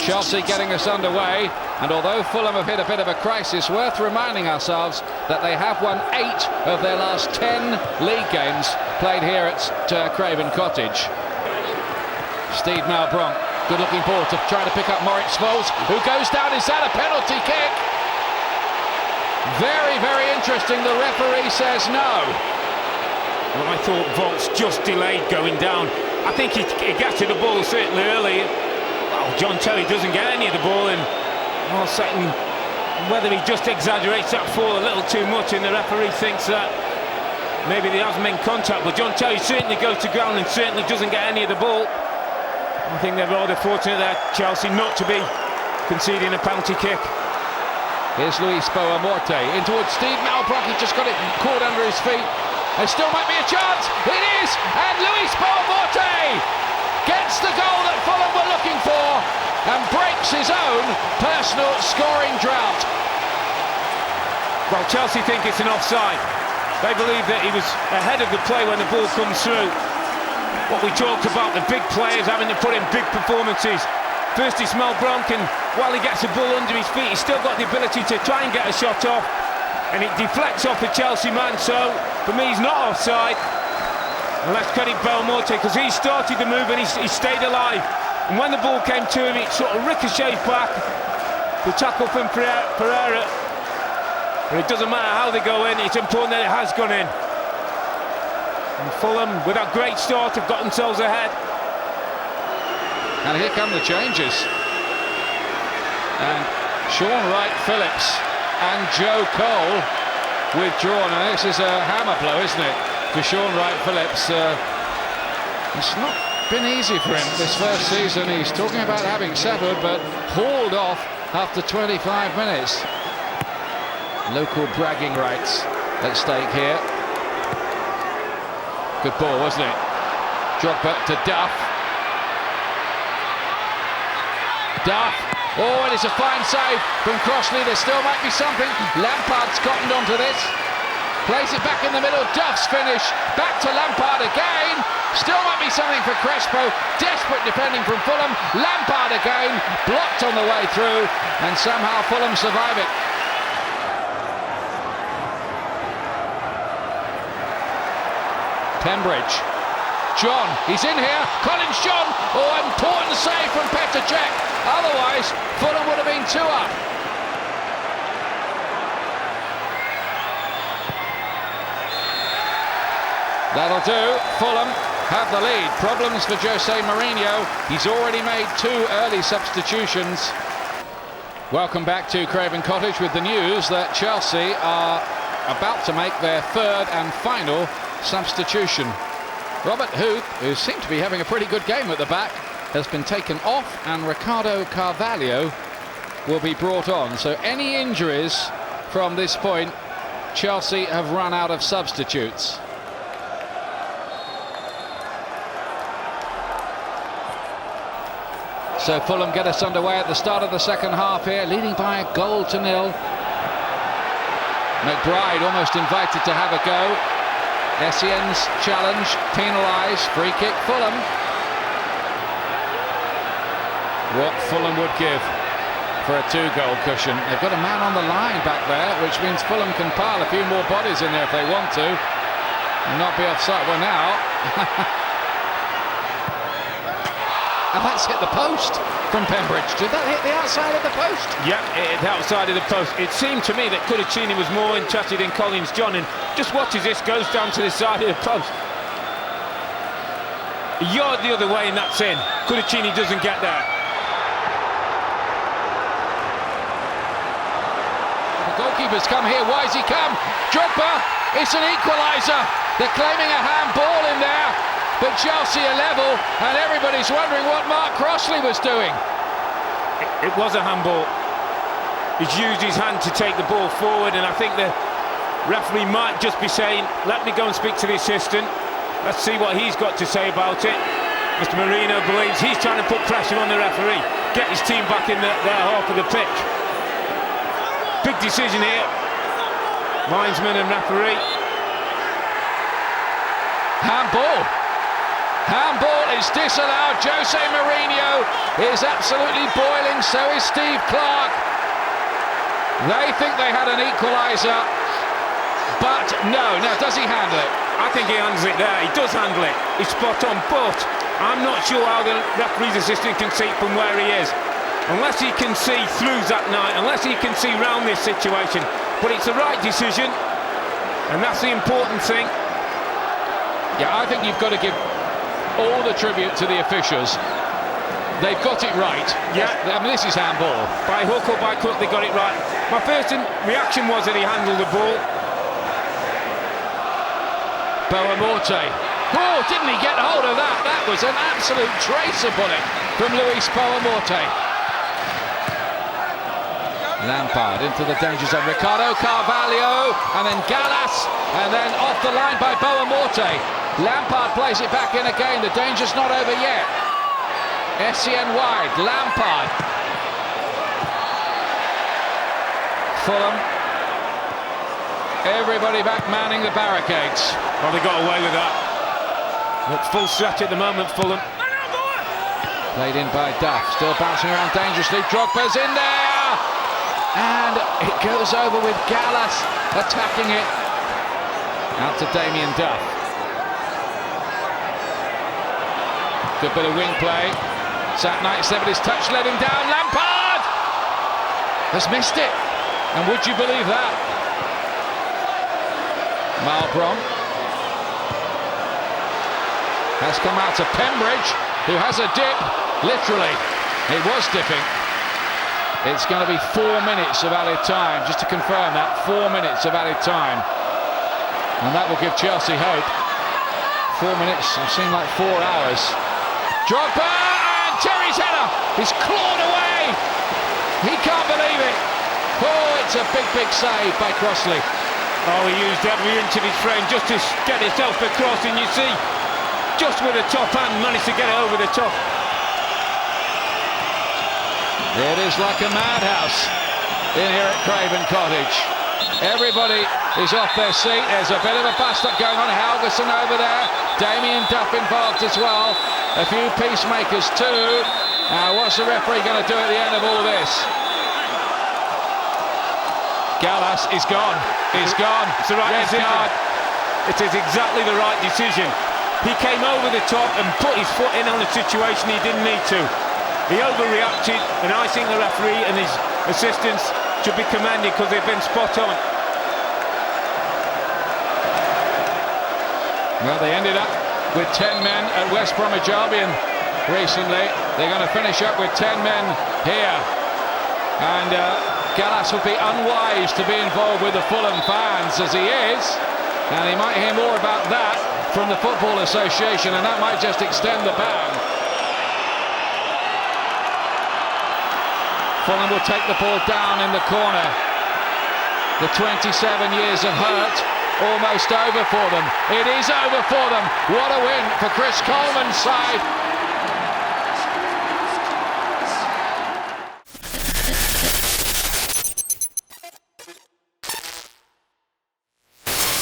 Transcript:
Chelsea getting us underway, and although Fulham have hit a bit of a crisis, worth reminding ourselves that they have won 8 of their last 10 league games played here at Craven Cottage. Steve Malbronk, good looking ball to try to pick up Moritz Vols, who goes down. Is that a penalty kick? Very, very interesting. The referee says no. Well, I thought Volts just delayed going down. I think he gets to the ball certainly early. Well, John Terry doesn't get any of the ball, and all of a sudden, whether he just exaggerates that fall a little too much and the referee thinks that maybe there hasn't been contact, but John Terry certainly goes to ground and certainly doesn't get any of the ball. I think they're rather fortunate there, Chelsea, not to be conceding a penalty kick. Here's Luis Boa Morte in towards Steve Malbronk. He just got it caught under his feet. There still might be a chance. It is, and Luis Boa Morte gets the goal that Fulham were looking for and breaks his own personal scoring drought. Well, Chelsea think it's an offside. They believe that he was ahead of the play when the ball comes through. What we talked about, the big players having to put in big performances. First it's Malbronk, and while he gets the ball under his feet, he's still got the ability to try and get a shot off, and it deflects off the Chelsea man, so for me he's not offside. And let's credit Boa Morte, because he started the move and he stayed alive, and when the ball came to him it sort of ricocheted back. The tackle from Pereira, but it doesn't matter how they go in, it's important that it has gone in. And Fulham, with that great start, have got themselves ahead. And here come the changes. And Sean Wright-Phillips and Joe Cole withdrawn. And this is a hammer blow, isn't it, for Sean Wright-Phillips? It's not been easy for him this first season. He's talking about having settled, but hauled off after 25 minutes. Local bragging rights at stake here. Good ball, wasn't it? Drogba to Duff. Duff. Oh, it is a fine save from Crossley. There still might be something. Lampard's cottoned onto this. Plays it back in the middle. Duff's finish. Back to Lampard again. Still might be something for Crespo. Desperate defending from Fulham. Lampard again. Blocked on the way through. And somehow Fulham survive it. Pembridge. John, he's in here. Collins John. Oh, important save from Petr Cech. Otherwise, Fulham would have been 2 up. That'll do. Fulham have the lead. Problems for Jose Mourinho. He's already made 2 early substitutions. Welcome back to Craven Cottage with the news that Chelsea are about to make their 3rd and final substitution. Robert Huth, who seemed to be having a pretty good game at the back, has been taken off, and Ricardo Carvalho will be brought on. So any injuries from this point, Chelsea have run out of substitutes. So Fulham get us underway at the start of the second half here, leading by a goal to 0. McBride almost invited to have a go. Essien's challenge, penalised, free kick Fulham. What Fulham would give for a 2-goal cushion. They've got a man on the line back there, which means Fulham can pile a few more bodies in there if they want to and not be offside. Well, now and that's hit the post from Pembridge. Did that hit the outside of the post? Yeah, it hit the outside of the post. It seemed to me that Cottage was more interested in Collins John, and just watch as this goes down to the side of the post. A yard the other way and that's in. Cottage doesn't get there. The goalkeeper's come here. Why has he come? Drogba, it's an equaliser. They're claiming a handball in there, but Chelsea are level, and everybody's wondering what Mark Crossley was doing. It was a handball. He's used his hand to take the ball forward, and I think the referee might just be saying, let me go and speak to the assistant. Let's see what he's got to say about it. Mr. Marino believes he's trying to put pressure on the referee, get his team back in their half of the pitch. Big decision here. Linesman and referee. Handball. Handball is disallowed. Jose Mourinho is absolutely boiling, so is Steve Clarke. They think they had an equalizer, but no. Now, does he handle it? I think he handles it there. He does handle it. He's spot on, but I'm not sure how the referee's assistant can see from where he is. Unless he can see through that night, unless he can see round this situation. But it's the right decision, and that's the important thing. Yeah, I think you've got to give all the tribute to the officials. They've got it right. Yeah. I mean, this is handball. By hook or by crook, they got it right. My first reaction was that he handled the ball. Boa Morte. Oh, didn't he get hold of that? That was an absolute tracer bullet from Luis Boa Morte. Lampard into the danger zone. Ricardo Carvalho, and then Gallas, and then off the line by Boa Morte. Lampard plays it back in again. The danger's not over yet. SCN wide. Lampard. Fulham. Everybody back manning the barricades. Well, they got away with that. At full stretch at the moment, Fulham. Played in by Duff. Still bouncing around dangerously. Drogba's in there. And it goes over with Gallas attacking it. Out to Damien Duff. Good bit of wing play. Sat 97, his touch let him down. Lampard has missed it. And would you believe that? Malbron has come out to Pembridge, who has a dip. Literally, it was dipping. It's going to be 4 minutes of added time, just to confirm that. 4 minutes of added time. And that will give Chelsea hope. 4 minutes, it seemed like 4 hours. Drogba, and Terry's header is clawed away. He can't believe it. Oh, it's a big, big save by Crossley. Oh, he used every inch of his frame just to get himself across, and you see, just with a top hand, managed to get it over the top. It is like a madhouse in here at Craven Cottage. Everybody is off their seat. There's a bit of a bust-up going on. Helgeson over there. Damien Duff involved as well. A few peacemakers too. Now, what's the referee going to do at the end of all this? Gallas is gone. He's gone. It's the right decision. Card. It is exactly the right decision. He came over the top and put his foot in on a situation he didn't need to. He overreacted, and I think the referee and his assistants should be commended because they've been spot on. Well, they ended up with 10 men at West Bromwich Albion recently. They're going to finish up with 10 men here. And Gallas would be unwise to be involved with the Fulham fans as he is. And he might hear more about that from the Football Association, and that might just extend the ban. Fulham will take the ball down in the corner. The 27 years of hurt almost over for them. It is over for them. What a win for Chris Coleman's side.